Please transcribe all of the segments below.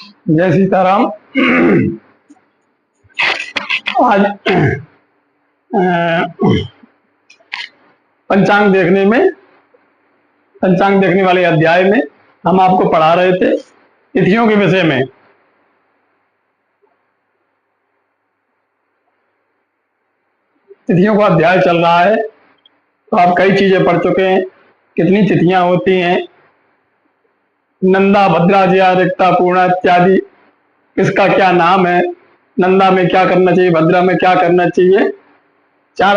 जय सीताराम। आज पंचांग देखने वाले अध्याय में हम आपको पढ़ा रहे थे तिथियों के विषय में। तिथियों का अध्याय चल रहा है, तो आप कई चीजें पढ़ चुके हैं। कितनी तिथियां होती हैं, नंदा, भद्रा, जया, रिक्ता, पूर्णा इत्यादि, किसका क्या नाम है, नंदा में क्या करना चाहिए, भद्रा में क्या करना चाहिए। चार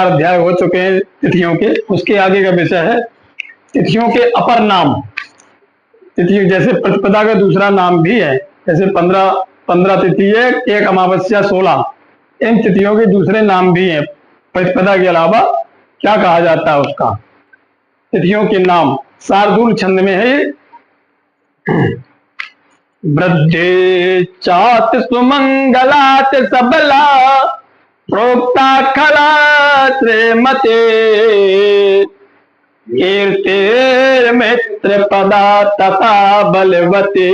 अध्याय हो चुके हैं तिथियों के। उसके आगे का विषय है तिथियों के अपर नाम। तिथि जैसे प्रतिपदा का दूसरा नाम भी है, जैसे 15 तिथि है, एक अमावस्या, 16, इन तिथियों के दूसरे नाम भी हैं। प्रतिपदा के अलावा क्या कहा जाता है उसका, तिथियों के नाम शार्दूल छंद में है। वृद्धे चात सुमंगलात सबला प्रोक्ता खला त्रेमते कीर्तिर मित्र पदा तथा बलवते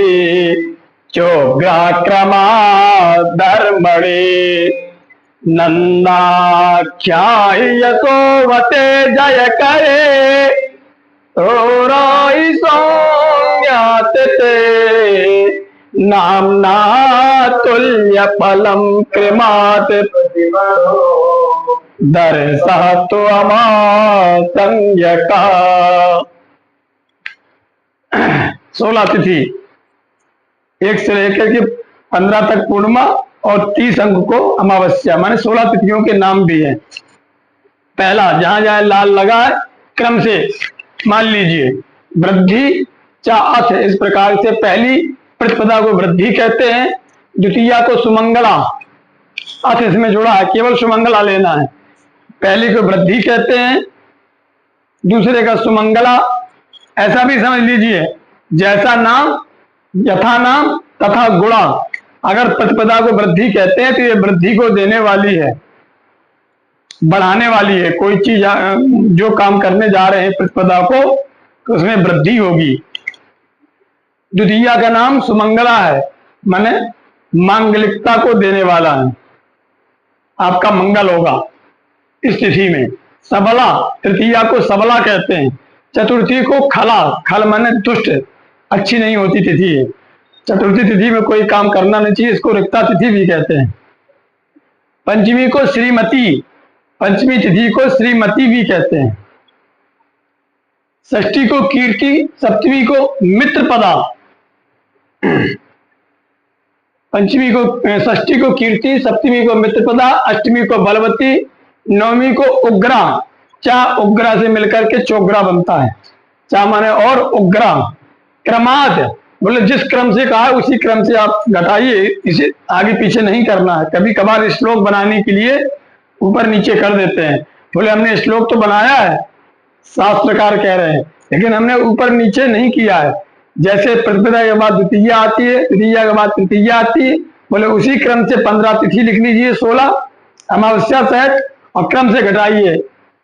चोग्राक्रमा धर्मणे नंदाख्याय यशोवते जय करे रोराई सौज्ञात ते नामना तुल्य फलम कृमात दर्शतो अमासंज्ञका। 16 तिथि, 1 से लेकर के 15 तक पूर्णिमा और 30 अंक को अमावस्या, माने 16 तिथियों के नाम भी हैं। पहला जहां जहां लाल लगा है क्रम से मान लीजिए, वृद्धि चा अथ, इस प्रकार से पहली प्रतिपदा को वृद्धि कहते हैं, द्वितीया को सुमंगला, अथ इसमें जुड़ा है, केवल सुमंगला लेना है। पहली को वृद्धि कहते हैं, दूसरे का सुमंगला। ऐसा भी समझ लीजिए, जैसा नाम यथा नाम तथा गुणा। अगर प्रतिपदा को वृद्धि कहते हैं तो ये वृद्धि को देने वाली है, बढ़ाने वाली है। कोई चीज जो काम करने जा रहे हैं प्रतिपदा को, तो उसमें वृद्धि होगी। द्वितीया का नाम सुमंगला है, माने मांगलिकता को देने वाला है, आपका मंगल होगा इस तिथि में। सबला, तृतीया को सबला कहते हैं। चतुर्थी को खला, खल माने दुष्ट, अच्छी नहीं होती तिथि है। चतुर्थी तिथि में कोई काम करना नहीं चाहिए, इसको रिक्ता तिथि भी कहते हैं। पंचमी को श्रीमती, पंचमी तिथि को श्रीमती भी कहते हैं। षष्ठी को कीर्ति, सप्तमी को मित्रपदा। पंचमी को, षष्ठी को कीर्ति, सप्तमी को मित्रपदा, अष्टमी को बलवती, नवमी को उग्रा। चा उग्रा से मिलकर के चोग्रा बनता है। चा माने और, उग्रा। क्रमाद, बोले जिस क्रम से कहा है उसी क्रम से आप घटाइए, इसे आगे पीछे नहीं करना है। कभी कभार श्लोक बनाने के लिए ऊपर नीचे कर देते हैं। बोले हमने श्लोक तो बनाया है, शास्त्रकार कह रहे हैं, लेकिन हमने ऊपर नीचे नहीं किया है। जैसे प्रतिपदा के बाद द्वितीया आती है, द्वितीया के बाद तृतीया आती है, बोले उसी क्रम से 15 तिथि लिख लीजिए, 16 अमावस्या सहित, और क्रम से घटाइए।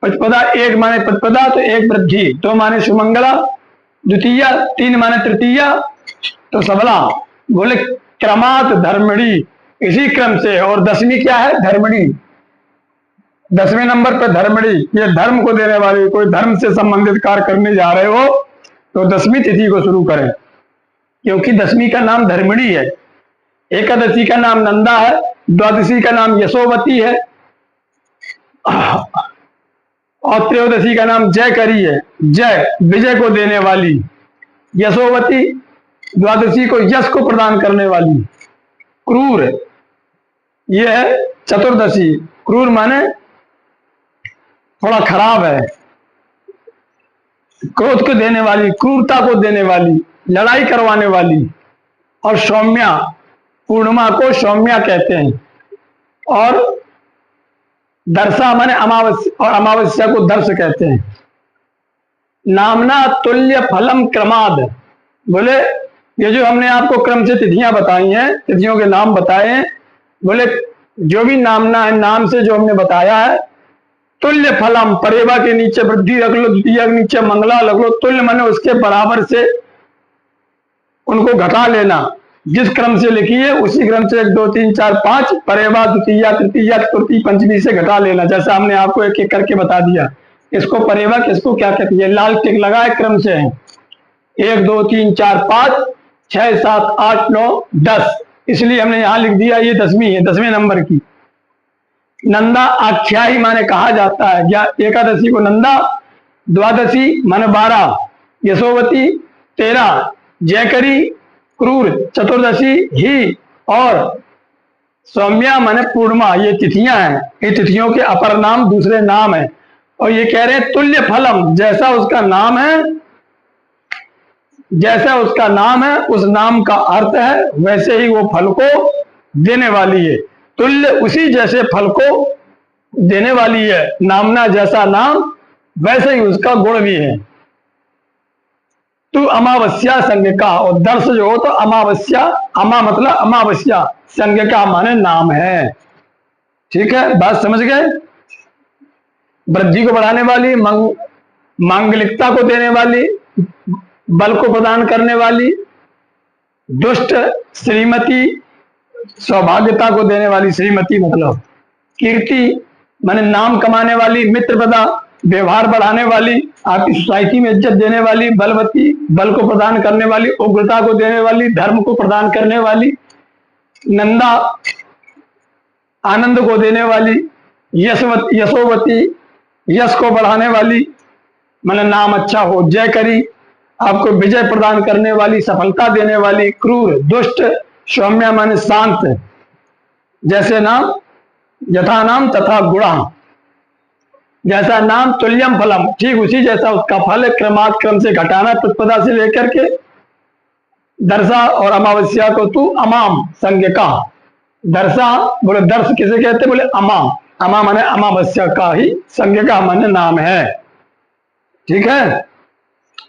प्रतिपदा 1 माने प्रतिपदा, तो 1 वृद्धि, 2 माने सुमंगला, द्वितीया, 3 माने तृतीया, तो सबला। बोले क्रमात धर्मणी, इसी क्रम से। और 10वीं क्या है, धर्मणी। 10वें नंबर पर धर्मणी, ये धर्म को देने वाली। कोई धर्म से संबंधित कार्य करने जा रहे हो तो 10वीं तिथि को शुरू करें, क्योंकि 10वीं का नाम धर्मणी है। एकादशी का नाम नंदा है, द्वादशी का नाम यशोवती है, और त्रयोदशी का नाम जय करी है। जय, विजय को देने वाली। यशोवती, द्वादशी को यश को प्रदान करने वाली। क्रूर, यह है चतुर्दशी। क्रूर माने थोड़ा खराब है, क्रोध को देने वाली, क्रूरता को देने वाली, लड़ाई करवाने वाली। और सौम्या, पूर्णिमा को सौम्या कहते हैं। और दर्शा माने अमावस्या, और अमावस्या को दर्श कहते हैं। नामना तुल्य फलम क्रमाद, बोले ये जो हमने आपको क्रम से तिथियां बताई हैं, तिथियों के नाम बताए हैं, बोले जो भी नामना है, नाम से जो हमने बताया है, तुल्य फलम, परेवा के नीचे वृद्धि रख लो, द्वितीय के नीचे मंगला रख लो, तुल्य माने उसके बराबर से उनको घटा लेना। जिस क्रम से लिखी है उसी क्रम से 1 2 3 4 5 परेवा द्वितीया तृतीया चतुर्थी पंचमी से घटा लेना, जैसा हमने आपको एक एक करके बता दिया। इसको परेवा किसको क्या कहती है, लाल टिक लगा है क्रम से है 1 2 3 4 5 6 7 8 9 10, इसलिए हमने यहां लिख दिया ये 10वीं है, 10वें नंबर की। नंदा आख्यायी माने कहा जाता है, या एकादशी को नंदा, द्वादशी माने 12, यशोवती 13, जयकरी क्रूर चतुर्दशी ही, और सौम्या माने पूर्णिमा, ये तिथियां हैं। ये तिथियों के अपर नाम दूसरे नाम है। और ये कह रहे हैं तुल्य फलम, जैसा उसका नाम है, जैसा उसका नाम है उस नाम का अर्थ है वैसे ही वो फल को देने वाली है। तुल्य उसी जैसे फल को देने वाली है, नामना जैसा नाम वैसे ही उसका गुण भी है। तू अमावस्या संज्ञका, और दर्श जो हो तो अमावस्या, अमा मतलब अमावस्या, संज्ञका माने नाम है। ठीक है, बात समझ गए। वृद्धि को बढ़ाने वाली, मांगलिकता को देने वाली, बल को प्रदान करने वाली, दुष्ट श्रीमती, सौभाग्यता को देने वाली, श्रीमती मतलब कीर्ति माने नाम कमाने वाली, मित्रपदा व्यवहार बढ़ाने वाली, आपकी सोसाइटी में इज्जत देने वाली, बलवती बल को प्रदान करने वाली, उग्रता को देने वाली, धर्म को प्रदान करने वाली, नंदा आनंद को देने वाली, यशोवती यश को बढ़ाने वाली माने नाम अच्छा हो, जयकरी आपको विजय प्रदान करने वाली, सफलता देने वाली, क्रूर दुष्ट, सौम्या माने शांत, जैसे नाम यथा नाम तथा गुणा, जैसा नाम तुल्यम फलम, ठीक उसी जैसा उसका फल है। क्रमात क्रम से घटाना प्रतिपदा से लेकर के, दर्शा और अमावस्या को तू अमाम संज्ञका, दर्शा बोले दर्श किसे कहते बोले अमा, अमा माने अमावस्या का ही संज्ञका माने नाम है। ठीक है,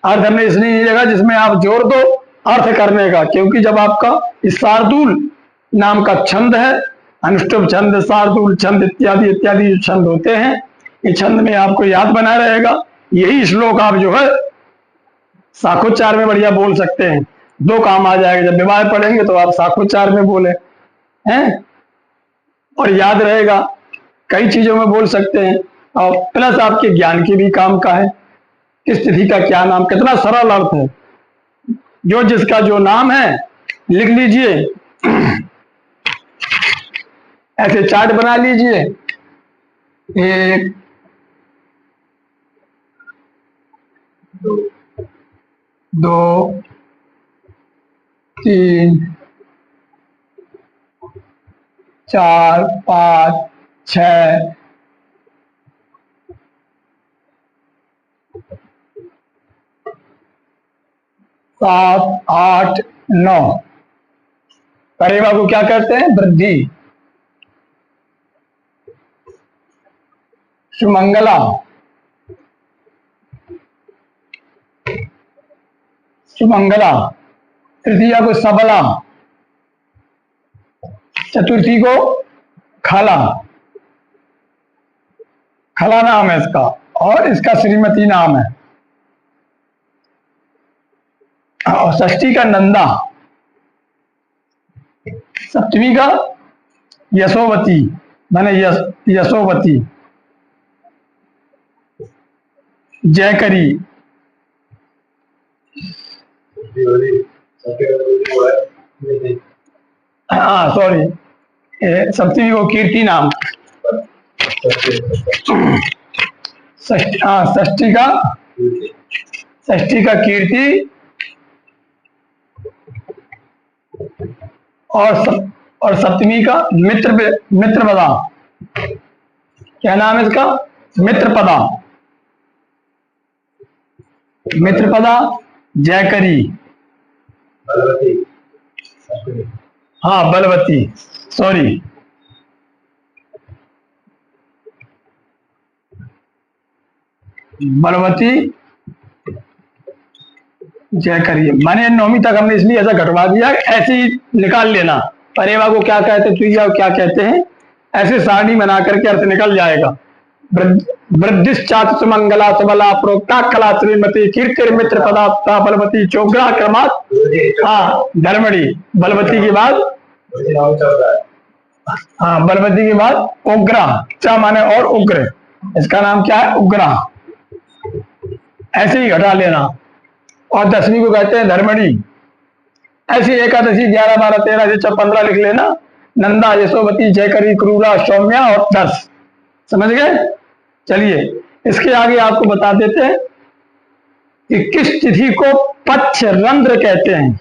अर्थ हमने इसलिए जगह जिसमें आप जोर दो अर्थ करने का, क्योंकि जब आपका इस शार्दूल नाम का छंद है, अनुष्टुप छंद, शार्दूल छंद इत्यादि इत्यादि जो छंद होते हैं, इस छंद में आपको याद बना रहेगा। यही श्लोक आप जो है शाखोच्चार में बढ़िया बोल सकते हैं, दो काम आ जाएगा। जब विवाह पढ़ेंगे तो आप शाखोच्चार में बोले हैं और याद रहेगा, कई चीजों में बोल सकते हैं, और प्लस आपके ज्ञान की भी काम का है। किस तिथि का क्या नाम, कितना सरल अर्थ है। जो जिसका जो नाम है लिख लीजिए, ऐसे चार्ट बना लीजिए, 1 2 3 4 5 6 7 8 9। परेवा को क्या कहते हैं, वृद्धि, सुमंगला, सुमंगला, तृतीया को सबला, चतुर्थी को खला, खला नाम है इसका, और इसका श्रीमती नाम है, और षष्ठी का नंदा, सप्तमी का यशोवती माने यशोवती, जयकरी, हाँ सॉरी, सप्तमी को कीर्ति नाम, षष्ठी का कीर्ति, और सप्तमी का मित्रपदा, क्या नाम है इसका, मित्रपदा, मित्रपदा, जयकरी, हाँ बलवती, सॉरी, बलवती, जयकरी। माने 9वीं तक हमने इसलिए ऐसा घटवा दिया, ऐसे ही निकाल लेना परेवा को क्या कहते हैं, तुझा क्या कहते हैं, ऐसे सारणी बना करके अर्थ निकल जाएगा। वृद्धिश्चात सुमंगला सबला प्रोक्ता कला श्रीमती कीर्ति मित्र पदार्था बलवती चोग्रा क्रमात। हाँ धर्मणी, बलवती के बाद हाँ बलवती के बाद उग्रा, चा माने और उग्र, इसका नाम क्या है उग्रा, ऐसे ही घटा लेना। और 10वीं को कहते हैं धर्मणी। ऐसी एकादशी 11 12 13 से 15 लिख लेना। नंदा यशोवती जयकरी क्रूरा सौम्या और 10, समझ गए। चलिए इसके आगे आपको बता देते हैं कि किस तिथि को पच्छ रंध्र कहते हैं।